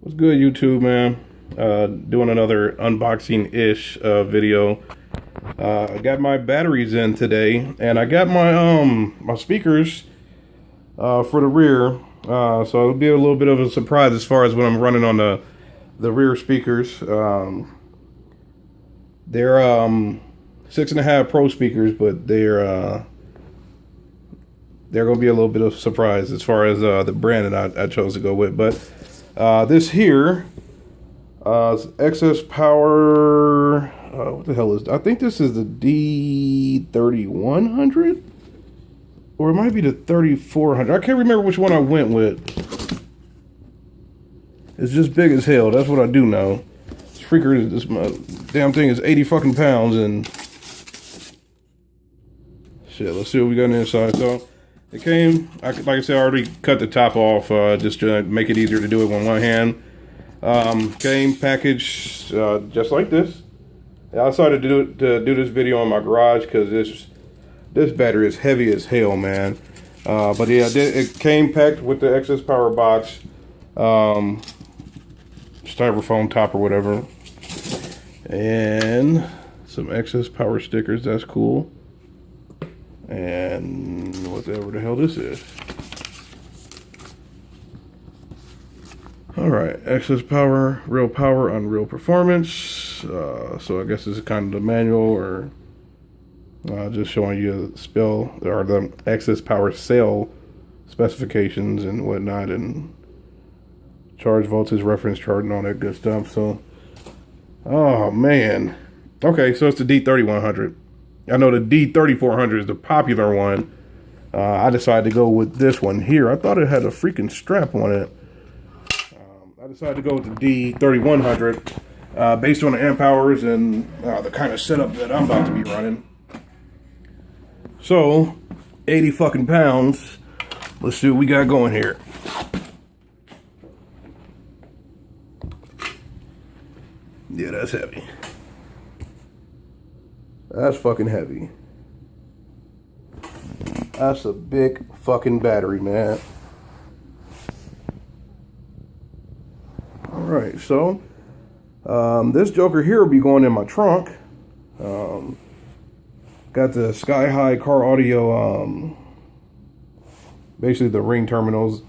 What's good, YouTube, man? Doing another unboxing-ish video. I got my batteries in today, and I got my speakers for the rear. So it'll be a little bit of a surprise as far as when I'm running on the rear speakers. They're 6.5 Pro speakers, but they're gonna be a little bit of a surprise as far as the brand that I chose to go with. But this here is Excess Power. What the hell is? I think this is the D3100, or it might be the 3400. I can't remember which one I went with. It's just big as hell. That's what I do know. This freaker, this damn thing is 80 fucking pounds, and shit. Let's see what we got on the inside. So it came, like I said, I already cut the top off just to make it easier to do it with one hand. Came packaged just like this. I decided to do this video in my garage because this battery is heavy as hell, man. But yeah, it came packed with the Excess Power box, styrofoam top or whatever, and some Excess Power stickers. That's cool. And whatever the hell this is. Alright, Excess Power, Real Power, Unreal Performance. So I guess this is kind of the manual, or just showing you the spell, or the Excess Power cell specifications and whatnot, and charge voltage, reference chart, and all that good stuff. So, oh man. Okay, so it's the D3100. I know the D3400 is the popular one. I decided to go with this one here. I thought it had a freaking strap on it. I decided to go with the D3100 based on the amp hours and the kind of setup that I'm about to be running. So, 80 fucking pounds. Let's see what we got going here. Yeah, that's heavy. That's fucking heavy. That's a big fucking battery, man. Alright, so this joker here will be going in my trunk. Got the Sky High car audio, basically the ring terminals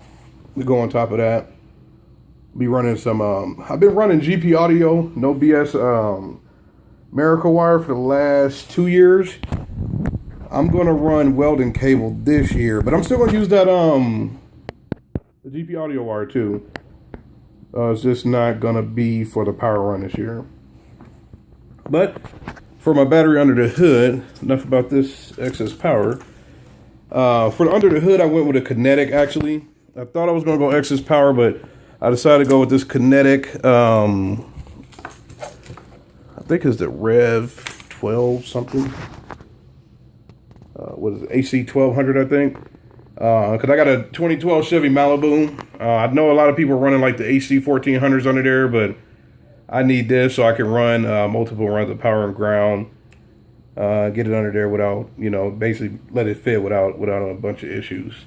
that go on top of that. Be running some, I've been running GP audio, no BS, Miracle Wire for the last 2 years. I'm gonna run welding cable this year, but I'm still gonna use that the GP audio wire too. It's just not gonna be for the power run this year. But for my battery under the hood, enough about this Excess Power. For the under the hood, I went with a kinetic. Actually, I thought I was gonna go Excess Power, but I decided to go with this kinetic. I think it's the Rev 12 something. What is it? AC 1200, I think. Because I got a 2012 Chevy Malibu. I know a lot of people are running like the AC 1400s under there, but I need this so I can run multiple runs of power and ground. Get it under there without, basically let it fit without a bunch of issues.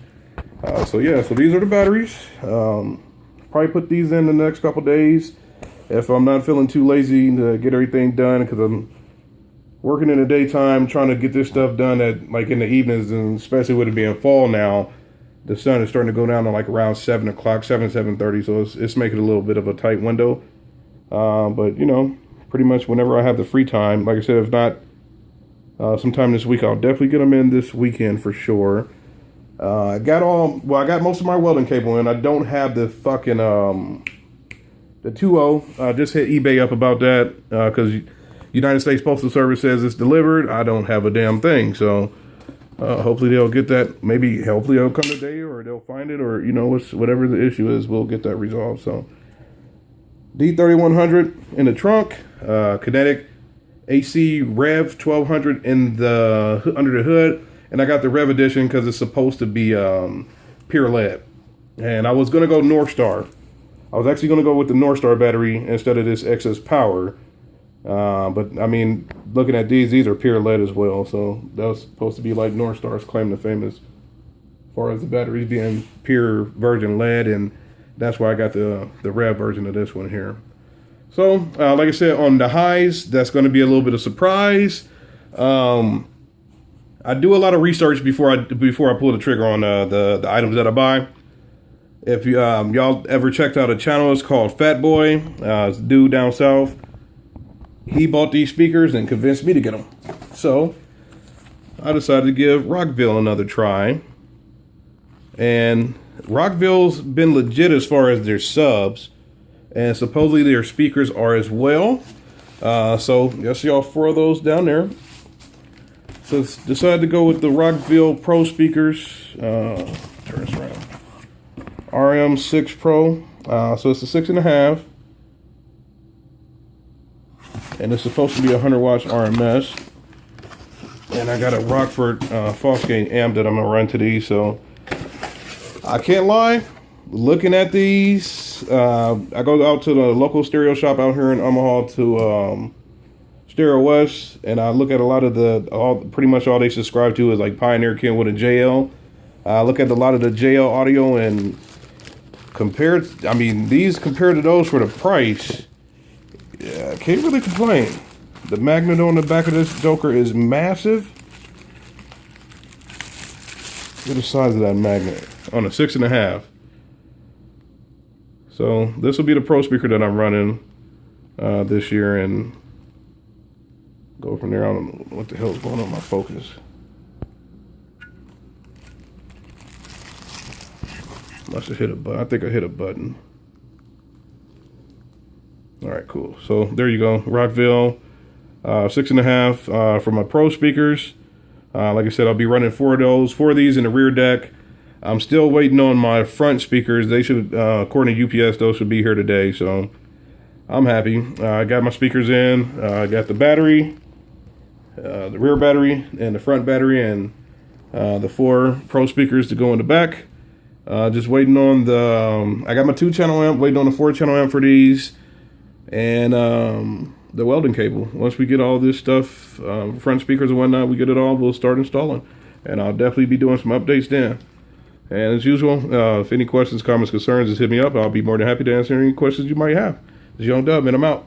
So yeah, so these are the batteries. Probably put these in the next couple days if I'm not feeling too lazy to get everything done, because I'm working in the daytime trying to get this stuff done at like in the evenings, and especially with it being fall now, the sun is starting to go down to like around 7 o'clock, 7:30, so it's making a little bit of a tight window. But pretty much whenever I have the free time, like I said, if not sometime this week, I'll definitely get them in this weekend for sure. I got most of my welding cable in. I don't have the fucking the 2.0. I just hit eBay up about that because United States Postal Service says it's delivered. I don't have a damn thing, so hopefully they'll get that. Hopefully they'll come today, or they'll find it, or whatever the issue is, we'll get that resolved. So D3100 in the trunk, kinetic AC Rev 1200 in the under the hood, and I got the Rev edition because it's supposed to be pure lead. And I was gonna go North Star. I was actually gonna go with the North Star battery instead of this Excess Power. But I mean, looking at these are pure lead as well, so that was supposed to be like North Star's claim to fame as far as the batteries being pure virgin lead, and That's why I got the red version of this one here. So, like I said, on the highs, that's going to be a little bit of surprise. I do a lot of research before I pull the trigger on the items that I buy. If you y'all ever checked out a channel, it's called Fat Boy. It's a dude down south. He bought these speakers and convinced me to get them. So I decided to give Rockville another try. And Rockville's been legit as far as their subs, and supposedly their speakers are as well. So you'll see all 4 of those down there. So decided to go with the Rockville Pro speakers. Turn this around. RM6 Pro. So it's a 6.5. And it's supposed to be 100 watts RMS. And I got a Rockford Fosgate amp that I'm going to run to these. So I can't lie. Looking at these, I go out to the local stereo shop out here in Omaha to Stereo West, and I look at a lot of pretty much all they subscribe to is like Pioneer Kenwood and JL. I look at a lot of the JL audio, and these compared to those for the price, yeah, can't really complain. The magnet on the back of this joker is massive. Look at the size of that magnet on a 6.5. So this will be the Pro speaker that I'm running this year, and go from there. I don't know what the hell is going on with my focus. Must have hit a button. I think I hit a button. All right, cool. So there you go. Rockville 6.5 for my Pro speakers. Like I said, I'll be running 4 of those. 4 of these in the rear deck. I'm still waiting on my front speakers. They should, according to UPS, those should be here today. So I'm happy. I got my speakers in. I got the battery, the rear battery, and the front battery, and the 4 Pro speakers to go in the back. Just waiting on the. I got my 2-channel amp. Waiting on the 4-channel amp for these, and the welding cable. Once we get all this stuff, front speakers and whatnot, we get it all, we'll start installing. And I'll definitely be doing some updates then. And as usual, if any questions, comments, concerns, just hit me up. I'll be more than happy to answer any questions you might have. This is Young Dub, and I'm out.